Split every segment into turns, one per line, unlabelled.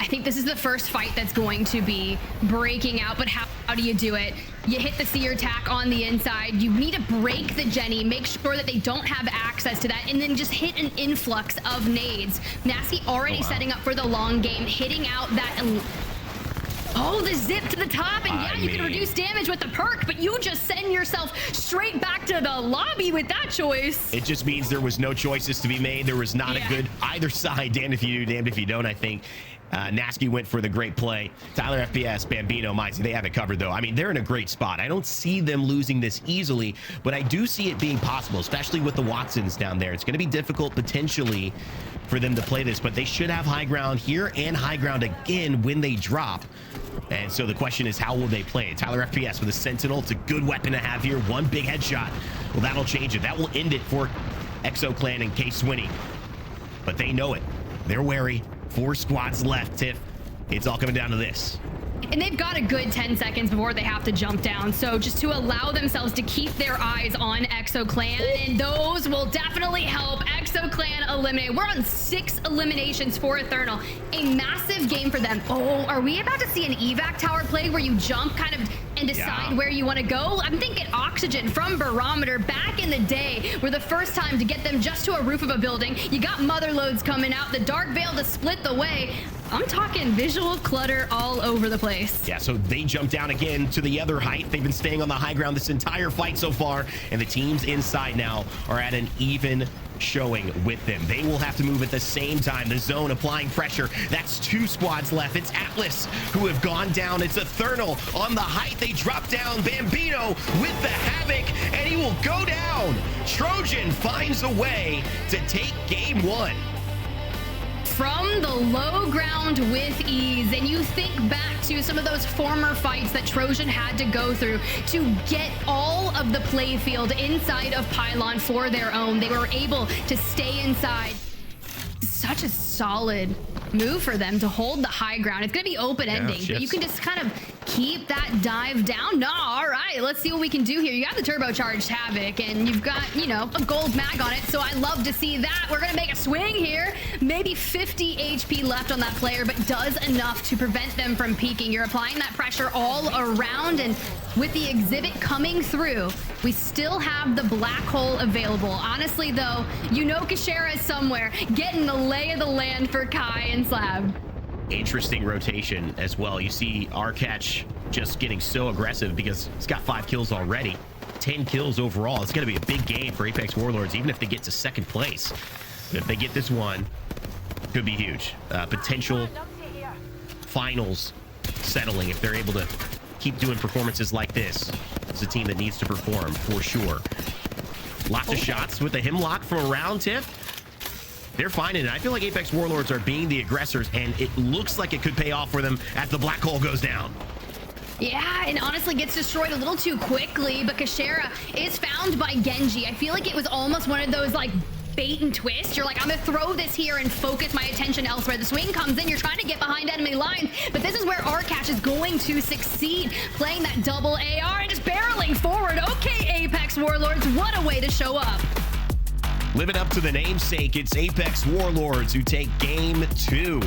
think this is the first fight that's going to be breaking out, but how do you do it? You hit the seer attack on the inside. You need to break the Jenny, make sure that they don't have access to that, and then just hit an influx of nades. Nasty already setting up for the long game, hitting out that... Oh, the zip to the top, and yeah, you can reduce damage with the perk, but you just send yourself straight back to the lobby with that choice.
It just means there was no choices to be made. There was not a good either side. Damned if you do, damned if you don't, I think. Nasty went for the great play. Tyler FPS, Bambino, Mizey, they have it covered though. I mean, they're in a great spot. I don't see them losing this easily, but I do see it being possible, especially with the Watsons down there. It's going to be difficult potentially for them to play this, but they should have high ground here and high ground again when they drop. And so the question is, how will they play it? Tyler FPS with a Sentinel. It's a good weapon to have here. One big headshot. Well, that'll change it. That will end it for EXO Clan and K-Swinny. But they know it. They're wary. 4 squads left, Tiff. It's all coming down to this.
And they've got a good 10 seconds before they have to jump down. So just to allow themselves to keep their eyes on EXO Clan, and those will definitely help EXO Clan eliminate. We're on 6 eliminations for Ethernal. A massive game for them. Oh, are we about to see an evac tower play where you jump kind of and decide where you want to go? I'm thinking Oxygen from Barometer back in the day were the first time to get them just to a roof of a building. You got mother loads coming out, the Dark Veil to split the way. I'm talking visual clutter all over the place.
Yeah, so they jump down again to the other height. They've been staying on the high ground this entire fight so far, and the teams inside now are at an even showing with them. They will have to move at the same time. The zone applying pressure. That's 2 squads left. It's Atlas who have gone down. It's Ethernal on the height. They drop down. Bambino with the Havoc, and he will go down. Trojan finds a way to take game 1.
From the low ground with ease, and you think back to some of those former fights that Trojan had to go through to get all of the playfield inside of Pylon for their own. They were able to stay inside. Such a solid move for them to hold the high ground. It's going to be open ending, but you can just kind of keep that dive down. No, all right, let's see what we can do here. You got the turbocharged Havoc, and you've got, you know, a gold mag on it, so I love to see that. We're going to make a swing here. Maybe 50 HP left on that player, but does enough to prevent them from peeking. You're applying that pressure all around, and with the exhibit coming through, we still have the black hole available. Honestly, though, you know Kashera is somewhere getting the lay of the land for Kai and Slab.
Interesting rotation as well. You see Arcatch just getting so aggressive because he's got 5 kills already. 10 kills overall. It's going to be a big game for Apex Warlords, even if they get to 2nd place. But if they get this one, could be huge. Potential finals settling if they're able to keep doing performances like this. It's a team that needs to perform for sure. Lots of shots with the Hemlock from around, Tiff. They're finding it. I feel like Apex Warlords are being the aggressors, and it looks like it could pay off for them as the black hole goes down.
Yeah, and honestly gets destroyed a little too quickly, but Kashera is found by Genji. I feel like it was almost one of those like bait and twist. You're like, I'm gonna throw this here and focus my attention elsewhere. The swing comes in, you're trying to get behind enemy lines, but this is where Arcatch is going to succeed, playing that double AR and just barreling forward. Okay, Apex Warlords, what a way to show up.
Living up to the namesake, it's Apex Warlords who take game 2.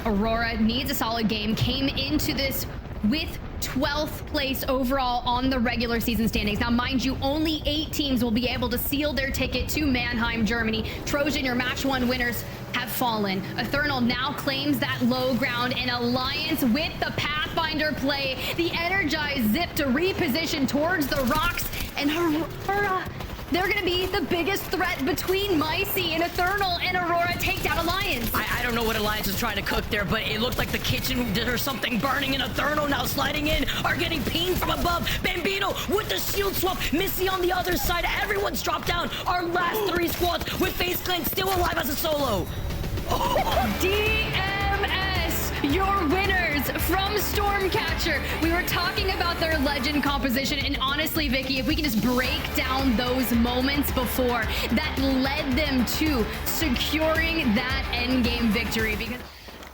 Aurora needs a solid game, came into this with 12th place overall on the regular season standings. Now, mind you, only 8 teams will be able to seal their ticket to Mannheim, Germany. Trojan, your match 1 winners, have fallen. Ethernal now claims that low ground, and Alliance with the Pathfinder play. The energized zip to reposition towards the rocks, and Aurora, they're going to be the biggest threat between Micey and Ethernal, and Aurora take down Alliance.
I don't know what Alliance is trying to cook there, but it looked like the kitchen or something burning, and Ethernal now sliding in, are getting pinged from above. Bambino with the shield swap, Missy on the other side. Everyone's dropped down. Our last 3 squads with FaCEIT Clan still alive as a solo.
DMS, your winners from Stormcatcher. We were talking about their legend composition, and honestly, Vicky, if we can just break down those moments before that led them to securing that endgame victory, because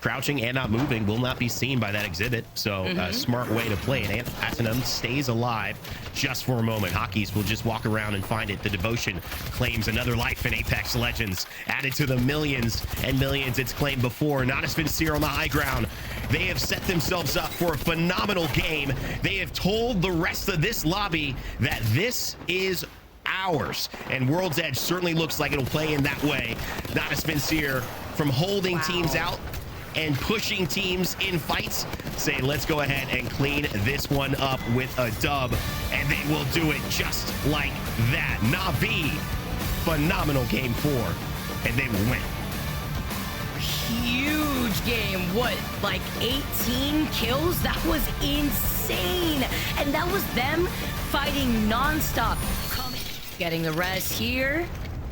crouching and not moving will not be seen by that exhibit. So a smart way to play it. And Ethernal stays alive just for a moment. Hockeys will just walk around and find it. The Devotion claims another life in Apex Legends, added to the millions and millions it's claimed before. Natus Vincere on the high ground. They have set themselves up for a phenomenal game. They have told the rest of this lobby that this is ours, and World's Edge certainly looks like it'll play in that way. Natus Vincere, from holding teams out and pushing teams in fights, say let's go ahead and clean this one up with a dub, and they will do it just like that. NAVI, phenomenal game 4, and they will win.
Huge game. What, like 18 kills? That was insane. And that was them fighting non-stop. Getting the rest here.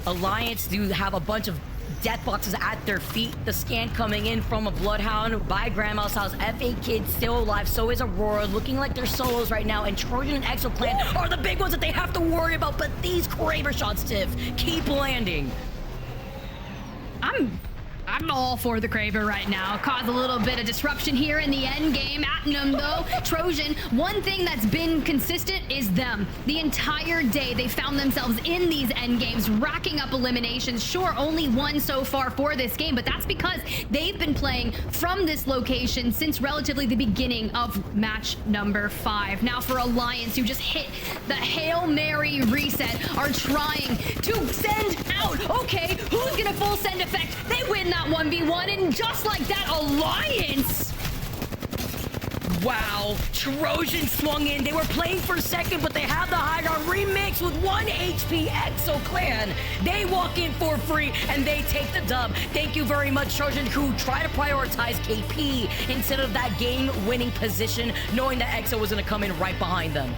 Alliance do have a bunch of death boxes at their feet. The scan coming in from a Bloodhound by Grandma's house. F8 Kid still alive. So is Aurora, looking like they're solos right now. And Trojan and EXO Clan are the big ones that they have to worry about. But these Kraber shots, Tiff, keep landing.
I'm all for the Kraber right now. Cause a little bit of disruption here in the end game. Atnum though, Trojan, one thing that's been consistent is them. The entire day they found themselves in these end games, racking up eliminations. Sure, only one so far for this game, but that's because they've been playing from this location since relatively the beginning of match number 5. Now for Alliance, who just hit the Hail Mary reset, are trying to send out. Okay, who's gonna full send effect? They win that 1v1, and just like that, Alliance.
Wow, Trojan swung in. They were playing for second, but they have the high ground. Remix with 1 HP EXO Clan. They walk in for free, and they take the dub. Thank you very much, Trojan, who try to prioritize KP instead of that game-winning position, knowing that EXO was going to come in right behind them.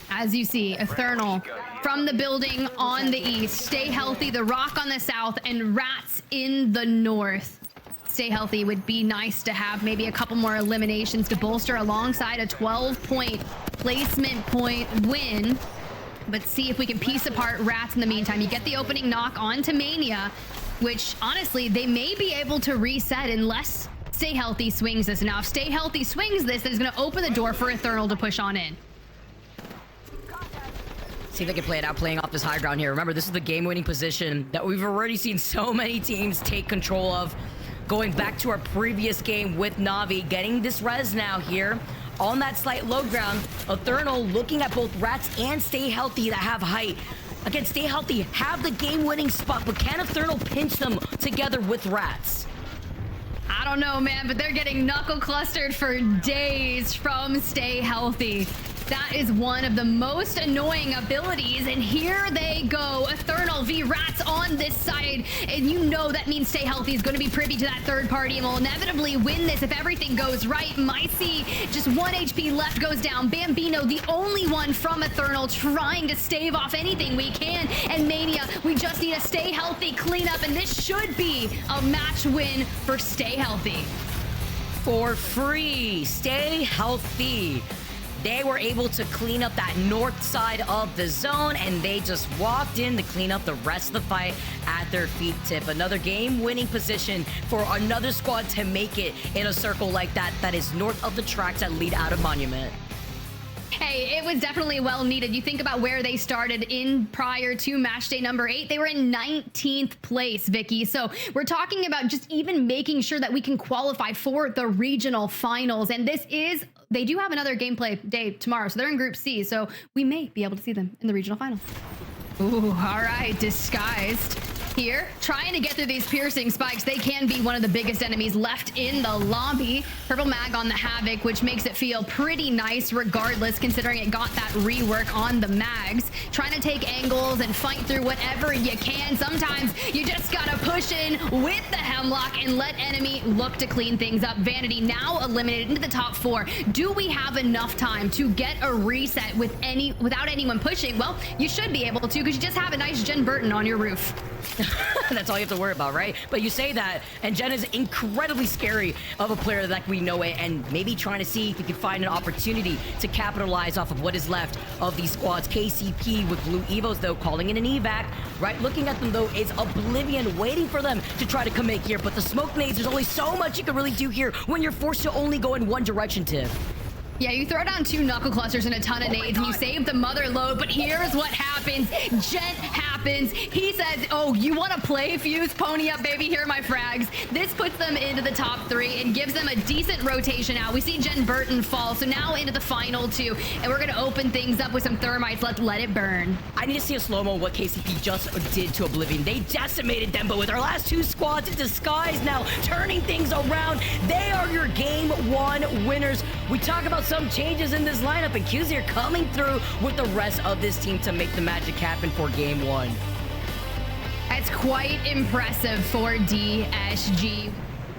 As you see, Ethernal from the building on the east. Stay healthy, the Rock on the south, and Rats in the north. Stay healthy would be nice to have maybe a couple more eliminations to bolster alongside a 12-point placement point win. But see if we can piece apart Rats in the meantime. You get the opening knock onto Mania, which honestly, they may be able to reset unless Stay Healthy swings this. Now, if Stay Healthy swings this, that is going to open the door for Ethernal to push on in.
See if they can play it out, playing off this high ground here. Remember, this is the game-winning position that we've already seen so many teams take control of. Going back to our previous game with Navi, getting this res now here on that slight low ground. Ethernal looking at both Rats and Stay Healthy that have height. Again, Stay Healthy have the game-winning spot, but can Ethernal pinch them together with Rats?
I don't know, man, but they're getting knuckle clustered for days from Stay Healthy. That is one of the most annoying abilities, and here they go. Ethernal v Rats on this side, and you know that means Stay Healthy is going to be privy to that third party and will inevitably win this if everything goes right. Micey, just 1 HP left, goes down. Bambino, the only one from Ethernal, trying to stave off anything we can. And Mania, we just need a Stay Healthy cleanup, and this should be a match win for Stay Healthy.
For free, Stay Healthy. They were able to clean up that north side of the zone, and they just walked in to clean up the rest of the fight at their feet. Tip, another game-winning position for another squad to make it in a circle like that that is north of the tracks that lead out of Monument.
Hey, it was definitely well needed. You think about where they started in prior to match day number 8. They were in 19th place, Vicky. So we're talking about just even making sure that we can qualify for the regional finals. And this is, they do have another gameplay day tomorrow. So they're in Group C. So we may be able to see them in the regional finals. Ooh, all right, Disguised here, trying to get through these piercing spikes. They can be one of the biggest enemies left in the lobby. Purple Mag on the Havoc, which makes it feel pretty nice regardless, considering it got that rework on the Mags. Trying to take angles and fight through whatever you can. Sometimes you just gotta push in with the Hemlock and let enemy look to clean things up. Vanity now eliminated into the top 4. Do we have enough time to get a reset without anyone pushing? Well, you should be able to, because you just have a nice Jen Burton on your roof.
That's all you have to worry about, right? But you say that, and Jen is incredibly scary of a player like we know it, and maybe trying to see if you can find an opportunity to capitalize off of what is left of these squads. KCP with blue evos, though, calling in an evac, right? Looking at them, though, is Oblivion waiting for them to try to commit here, but the smoke nades, there's only so much you can really do here when you're forced to only go in one direction, Tiff.
Yeah, you throw down 2 knuckle clusters and a ton of nades and you save the mother load, but here's what happens. Gent happens. He says, oh, you want to play Fuse? Pony up, baby. Here are my frags. This puts them into the top 3 and gives them a decent rotation out. We see Jen Burton fall, so now into the final 2, and we're going to open things up with some thermites. Let's let it burn.
I need to see a slow-mo what KCP just did to Oblivion. They decimated them, but with our last 2 squads in disguise now, turning things around, they are your game 1 winners. We talk about some changes in this lineup, and QZ are coming through with the rest of this team to make the magic happen for game 1.
That's quite impressive for DSG.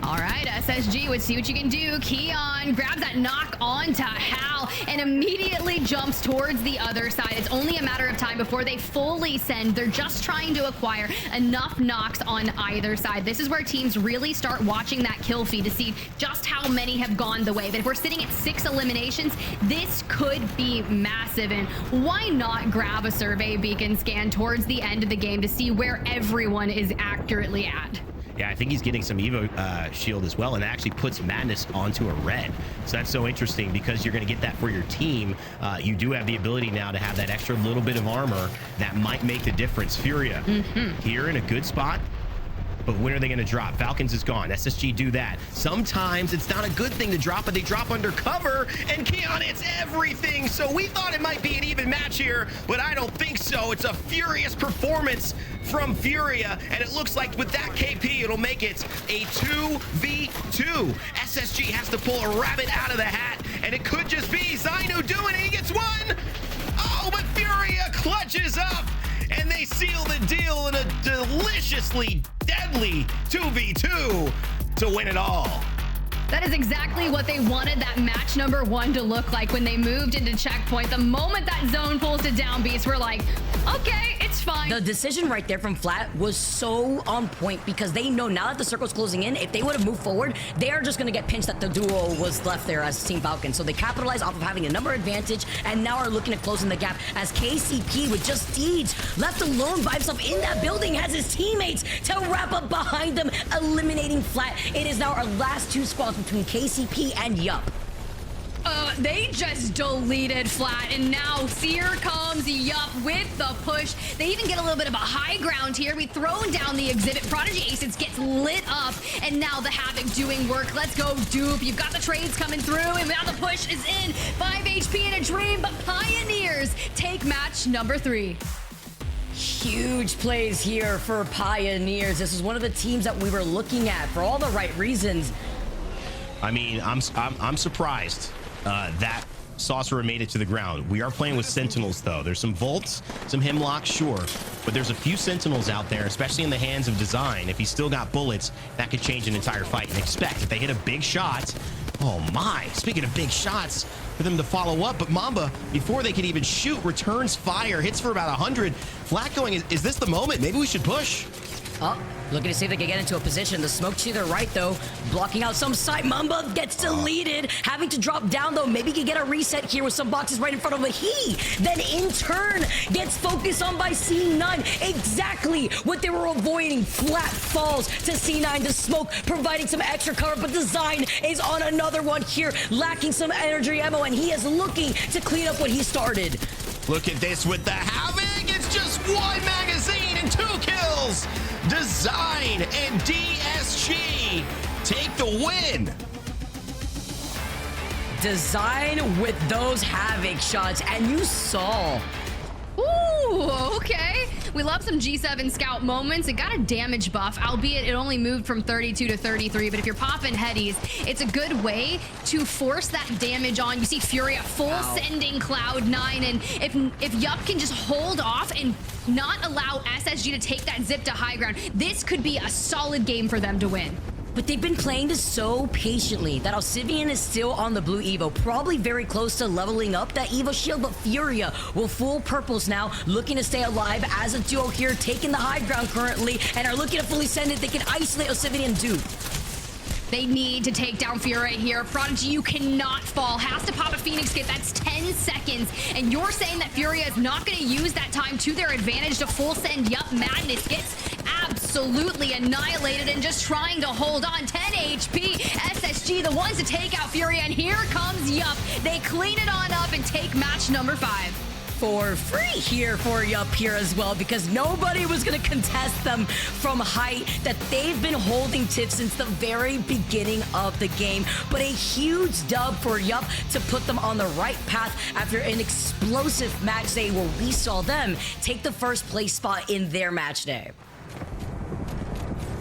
All right, SSG, let's see what you can do. Keon grabs that knock onto Hal and immediately jumps towards the other side. It's only a matter of time before they fully send. They're just trying to acquire enough knocks on either side. This is where teams really start watching that kill feed to see just how many have gone the way. But if we're sitting at 6 eliminations, this could be massive. And why not grab a survey beacon scan towards the end of the game to see where everyone is accurately at?
Yeah, I think he's getting some Evo shield as well, and that actually puts Madness onto a red. So that's so interesting because you're going to get that for your team. You do have the ability now to have that extra little bit of armor that might make the difference. FURIA here in a good spot. But when are they going to drop? Falcons is gone. SSG do that. Sometimes it's not a good thing to drop, but they drop under cover, and Keon, it's everything. So we thought it might be an even match here, but I don't think so. It's a furious performance from FURIA, and it looks like with that KP, it'll make it a 2v2. SSG has to pull a rabbit out of the hat, and it could just be Zainu doing it. He gets one. Oh, but FURIA clutches up, and they seal the deal in a deliciously deadly 2v2 to win it all.
That is exactly what they wanted that match number 1 to look like when they moved into checkpoint. The moment that zone pulls to down beast, we're like, okay, it's fine.
The decision right there from Flat was so on point because they know now that the circle's closing in, if they would have moved forward, they are just going to get pinched that the duo was left there as Team Falcons. So they capitalize off of having a number advantage and now are looking at closing the gap as KCP with just Deeds left alone by himself in that building has his teammates to wrap up behind them, eliminating Flat. It is now our last 2 squads between KCP and Yup.
They just deleted Flat, and now here comes Yup with the push. They even get a little bit of a high ground here. We've thrown down the exhibit. Prodigy Aces gets lit up, and now the Havoc doing work. Let's go, Dupe. You've got the trades coming through, and now the push is in. 5 HP in a dream, but Pioneers take match number 3.
Huge plays here for Pioneers. This is one of the teams that we were looking at for all the right reasons.
I mean, I'm surprised that Sorcerer made it to the ground. We are playing with Sentinels, though. There's some Volts, some Hemlock, sure, but there's a few Sentinels out there, especially in the hands of Design. If he's still got bullets, that could change an entire fight. And expect if they hit a big shot, oh my, speaking of big shots, for them to follow up, but Mamba, before they could even shoot, returns fire, hits for about 100. Flat going, is this the moment? Maybe we should push.
Oh, looking to see if they can get into a position. The smoke to their right, though, blocking out some sight. Mamba gets deleted, having to drop down, though. Maybe he can get a reset here with some boxes right in front of him. He then, in turn, gets focused on by C9. Exactly what they were avoiding. Flat falls to C9. The smoke providing some extra cover, but Design is on another one here, lacking some energy ammo, and he is looking to clean up what he started.
Look at this with the Havoc. It's just 1 magazine and 2 kills. Design and DSG take the win.
Design with those Havoc shots, and you saw.
Ooh, okay. We love some G7 scout moments. It got a damage buff, albeit it only moved from 32 to 33. But if you're popping headies, it's a good way to force that damage on. You see FURIA full sending Cloud9, and if Yup can just hold off and not allow SSG to take that zip to high ground, this could be a solid game for them to win.
But they've been playing this so patiently that Alcivian is still on the blue Evo, probably very close to leveling up that Evo shield, but FURIA will full purples now, looking to stay alive as a duo here, taking the high ground currently, and are looking to fully send it. They can isolate Alcivian dude.
They need to take down FURIA here. Prodigy, you cannot fall. Has to pop a Phoenix kit. That's 10 seconds. And you're saying that FURIA is not going to use that time to their advantage to full send. Yup, Madness gets absolutely annihilated and just trying to hold on. 10 HP. SSG, the ones to take out FURIA. And here comes Yup. They clean it on up and take match number 5.
For free here for Yup here as well, because nobody was going to contest them from height that they've been holding tips since the very beginning of the game. But a huge dub for Yup to put them on the right path after an explosive match day where we saw them take the first place spot in their match day.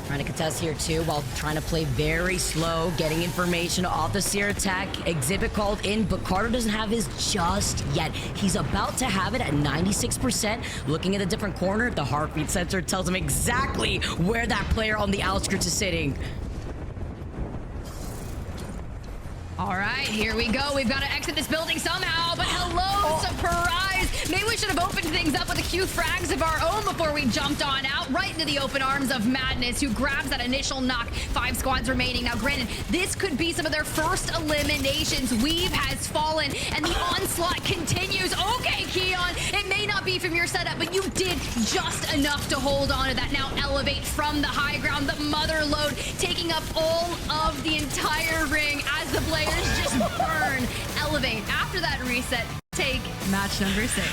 Trying to contest here too while trying to play very slow, getting information off the Seer attack. Exhibit called in, but Carter doesn't have his just yet. He's about to have it at 96%. Looking at a different corner, the heartbeat sensor tells him exactly where that player on the outskirts is sitting.
All right, here we go. We've got to exit this building somehow, but hello, surprise! Maybe we should have opened things up with a few frags of our own before we jumped on out, right into the open arms of Madness, who grabs that initial knock. 5 squads remaining. Now, granted, this could be some of their first eliminations. Weave has fallen, and the onslaught continues. Okay, Keon, it may not be from your setup, but you did just enough to hold on to that. Now, Elev8 from the high ground, the mother load, taking up all of the entire ring as the players just burn. Elev8, after that reset, take match number 6.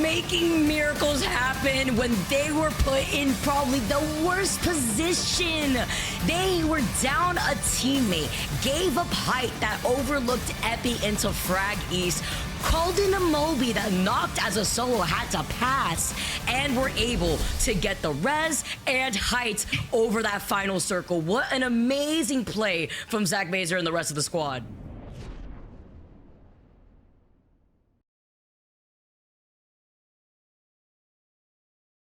Making miracles happen when they were put in probably the worst position. They were down a teammate, gave up height that overlooked Epi into Frag East, called in a Moby that knocked as a solo had to pass, and were able to get the res and height over that final circle. What an amazing play from Zach Mazer and the rest of the squad.